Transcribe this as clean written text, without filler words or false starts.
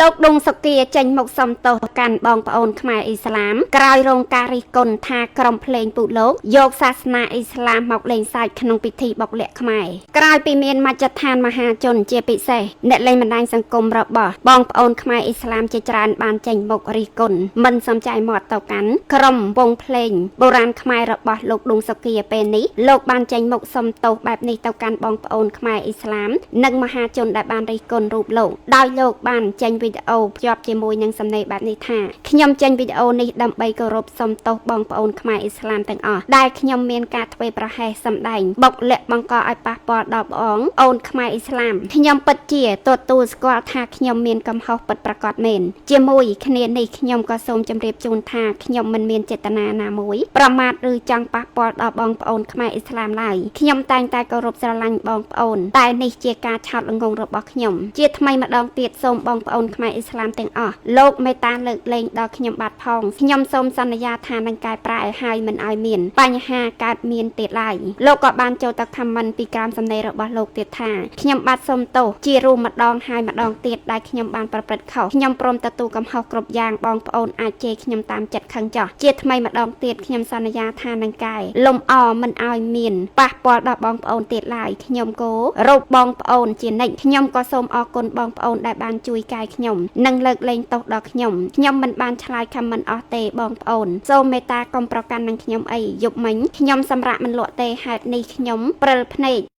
លោកដុងសុគាចេញមកសំទោសកាន់បងប្អូនខ្មែរអ៊ីស្លាមក្រោយរងការរិះគន់ថាក្រុមភ្លេងពុលោកយកសាសនាអ៊ីស្លាមមកលេងសើចក្នុងពិធីបុកល័ក្ខខ្មែរក្រោយពីមានមជ្ឈដ្ឋានមហាជនជាពិសេសអ្នកលេងបណ្ដាញសង្គមរបស់បងប្អូនខ្មែរអ៊ីស្លាមជាច្រើនបានចេញមុខរិះគន់មិនសំចៃមាត់ទៅកាន់ក្រុមវង់ភ្លេងបុរាណខ្មែររបស់លោកដុងសុគាពេលនេះលោកបានចេញមុខសំទោសបែបនេះទៅកាន់បងប្អូនខ្មែរអ៊ីស្លាមនិងមហាជនដែលបានរិះគន់រូបលោកដោយលោកបានចេញវីដេអូភ្ជាប់ជាមួយនឹងសំណេរបែបនេះថាខ្ញុំចេញវីដេអូនេះដើម្បីគោរពសុំទោសបងប្អូនខ្មែរអ៊ីស្លាមទាំងអស់ដែលខ្ញុំមានការធ្វេសប្រហែសសម្ដែងបុកលាក់បង្កឲ្យប៉ះពាល់ដល់បងអូនខ្មែរអ៊ីស្លាមខ្ញុំពិតជាទទួលស្គាល់ថាខ្ញុំមានកំហុសពិតប្រាកដមែនជាមួយគ្នានេះខ្ញុំក៏សូមជម្រាបជូនថាខ្ញុំមិនមានចេតនាណាមួយប្រមាថឬចង់ប៉ះពាល់ដល់បងប្អូនខ្មែរអ៊ីស្លាមឡើយខ្ញុំតែងតែគោរពស្រឡាញ់បងប្អូនតែនេះជាការឆោតល្ងង់របស់ខ្ញុំជាថ្មីម្ដងទៀតសូមបងប្អូនខ្មែរអ៊ីស្លាមទាំងអស់លោកមេត្តាលើកលែងដល់ខ្ញុំបាទផងខ្ញុំសូមសន្យាថានឹងកែប្រែឲ្យមិនឲ្យមានបញ្ហាកើតមានទៀតឡើយលោកក៏បានចូលទៅខមមិនពីក្រោមសំណេររបស់លោកទៀតថាខ្ញុំបាទសូមទោសជារួមម្ដងហើយម្ដងទៀតដែលខ្ញុំបានប្រព្រឹត្តខុសខ្ញុំព្រមទទួលកំហុសគ្រប់យ៉ាងបងប្អូនអាចជេរខ្ញុំតាមចិត្តខឹងចោះជាថ្មីម្ដងទៀតខ្ញុំសន្យាថានឹងកែលំអមិនឲ្យមានប៉ះពាល់ដល់បងប្អូនទៀតឡើយខ្ញុំគោរពបងប្អូនជានិច្ចខ្ញុំក៏សូមអរគុណបងប្អូនដែលបានជួយកែខ្ញុំនិងលើកលែងទោសដល់ខ្ញុំមិនបានឆ្លើយខមមិនអស់ទេបងប្អូនសូមមេត្តាកុំប្រកាន់នឹងខ្ញុំអីយប់មិញខ្ញុំសម្រាប់មិនលក់ទេហេតុនេះខ្ញុំព្រិលភ្នែក